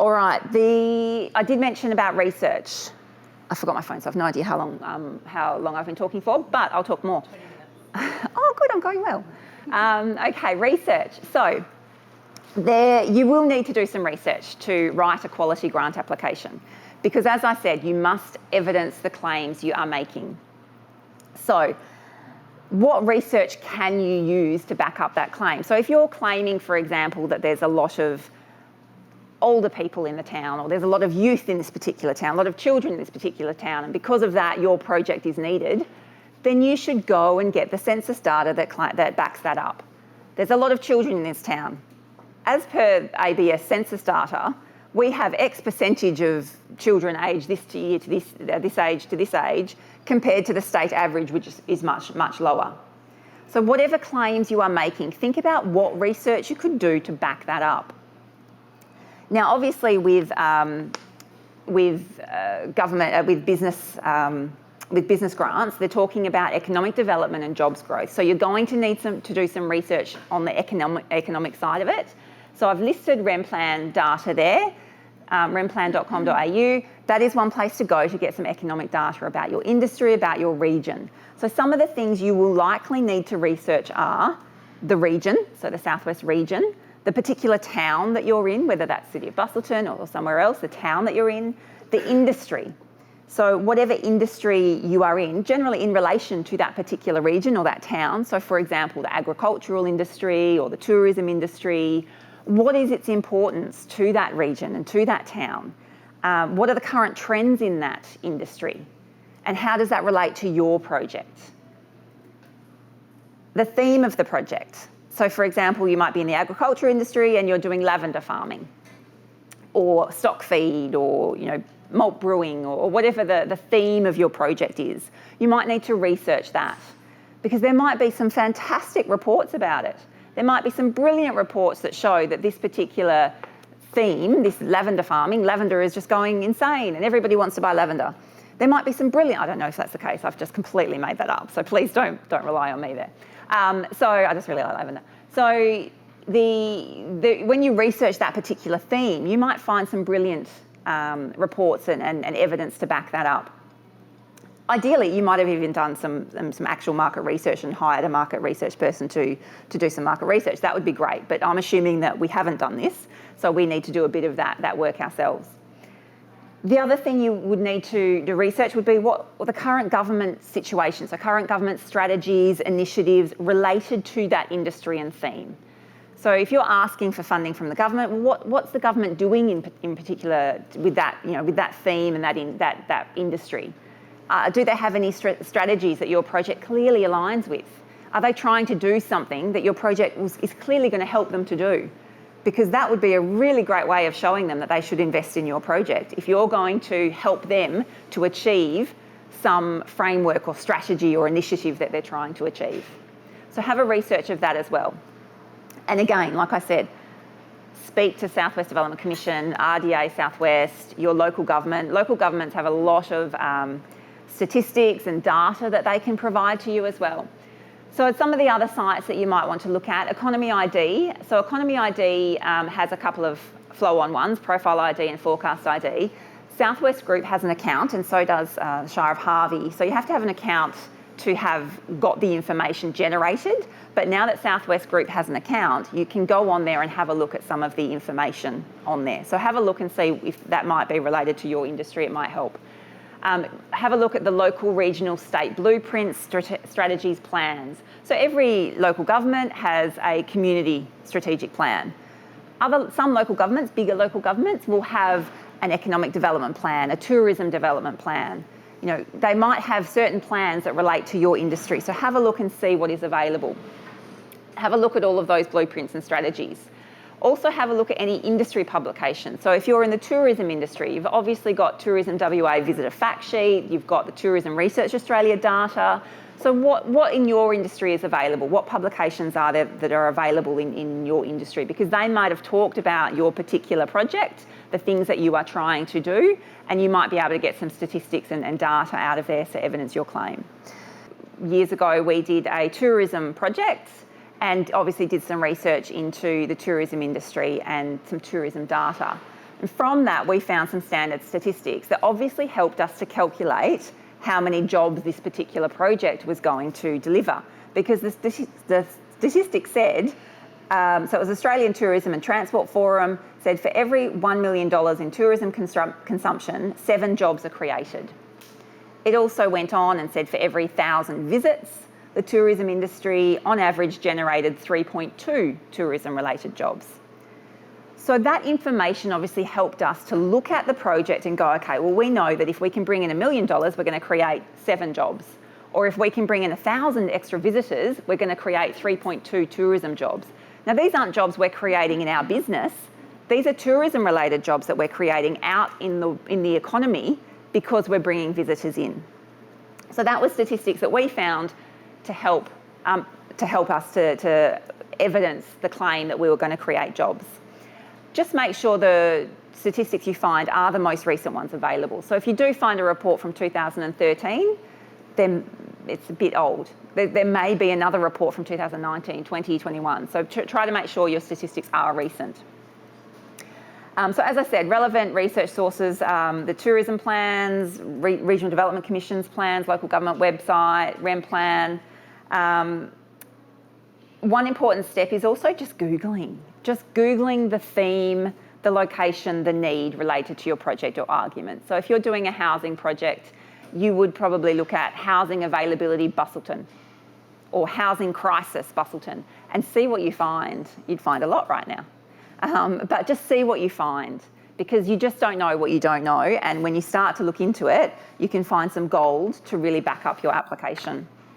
All right, I did mention about research. I forgot my phone, so I have no idea how long I've been talking for, but I'll talk more. 20 minutes. Oh, good, I'm going well. Okay, research. So you will need to do some research to write a quality grant application because, as I said, you must evidence the claims you are making. So what research can you use to back up that claim? So if you're claiming, for example, that there's a lot of older people in the town, or there's a lot of youth in this particular town, a lot of children in this particular town, and because of that your project is needed, then you should go and get the census data that backs that up. There's a lot of children in this town. As per ABS census data, we have X percentage of children aged this year to this age to this age compared to the state average, which is much, much lower. So whatever claims you are making, think about what research you could do to back that up. Now, obviously, with business grants, they're talking about economic development and jobs growth. So you're going to need to do some research on the economic side of it. So I've listed RemPlan data there, remplan.com.au. That is one place to go to get some economic data about your industry, about your region. So some of the things you will likely need to research are the region, so the Southwest region, the particular town that you're in, whether that's City of Busselton or somewhere else, the town that you're in, the industry. So whatever industry you are in, generally in relation to that particular region or that town. So for example, the agricultural industry or the tourism industry, what is its importance to that region and to that town? What are the current trends in that industry? And how does that relate to your project? The theme of the project. So for example, you might be in the agriculture industry and you're doing lavender farming or stock feed or malt brewing or whatever the theme of your project is. You might need to research that because there might be some fantastic reports about it. There might be some brilliant reports that show that this particular theme, this lavender farming, lavender is just going insane and everybody wants to buy lavender. There might be some brilliant, I don't know if that's the case, I've just completely made that up, so please don't rely on me there. So I just really like lavender. So when you research that particular theme, you might find some brilliant reports and evidence to back that up. Ideally, you might have even done some actual market research and hired a market research person to do some market research. That would be great, but I'm assuming that we haven't done this, so we need to do a bit of that work ourselves. The other thing you would need to do research would be what the current government situation, so current government strategies, initiatives related to that industry and theme. So if you're asking for funding from the government, what's the government doing in particular with that, with that theme and that industry? Do they have any strategies that your project clearly aligns with? Are they trying to do something that your project is clearly going to help them to do? Because that would be a really great way of showing them that they should invest in your project. If you're going to help them to achieve some framework or strategy or initiative that they're trying to achieve. So have a research of that as well. And again, like I said, speak to Southwest Development Commission, RDA Southwest, your local government. Local governments have a lot of statistics and data that they can provide to you as well. So some of the other sites that you might want to look at, Economy ID. So Economy ID has a couple of flow-on ones, Profile ID and Forecast ID. Southwest Group has an account and so does the Shire of Harvey. So you have to have an account to have got the information generated. But now that Southwest Group has an account, you can go on there and have a look at some of the information on there. So have a look and see if that might be related to your industry, it might help. Have a look at the local, regional, state blueprints, strategies, plans. So every local government has a community strategic plan. Some local governments, bigger local governments, will have an economic development plan, a tourism development plan. They might have certain plans that relate to your industry. So have a look and see what is available. Have a look at all of those blueprints and strategies. Also have a look at any industry publications. So if you're in the tourism industry, you've obviously got Tourism WA Visitor Fact Sheet, you've got the Tourism Research Australia data. So what in your industry is available? What publications are there that are available in your industry? Because they might have talked about your particular project, the things that you are trying to do, and you might be able to get some statistics and data out of there to evidence your claim. Years ago, we did a tourism project and obviously did some research into the tourism industry and some tourism data. And from that, we found some standard statistics that obviously helped us to calculate how many jobs this particular project was going to deliver. Because the statistics said, so it was Australian Tourism and Transport Forum, said for every $1 million in tourism consumption, 7 jobs are created. It also went on and said for every 1,000 visits, the tourism industry on average generated 3.2 tourism-related jobs. So that information obviously helped us to look at the project and go, okay, well, we know that if we can bring in $1 million, we're going to create 7 jobs. Or if we can bring in 1,000 extra visitors, we're going to create 3.2 tourism jobs. Now, these aren't jobs we're creating in our business. These are tourism-related jobs that we're creating out in the economy because we're bringing visitors in. So that was statistics that we found to help us to evidence the claim that we were going to create jobs. Just make sure the statistics you find are the most recent ones available. So if you do find a report from 2013, then it's a bit old. There may be another report from 2019, 20, 21. So try to make sure your statistics are recent. So as I said, relevant research sources, the tourism plans, regional development commissions plans, local government website, REM plan. One important step is also just Googling. Just Googling the theme, the location, the need related to your project or argument. So if you're doing a housing project, you would probably look at housing availability Busselton or housing crisis Busselton and see what you find. You'd find a lot right now. But just see what you find, because you just don't know what you don't know. And when you start to look into it, you can find some gold to really back up your application.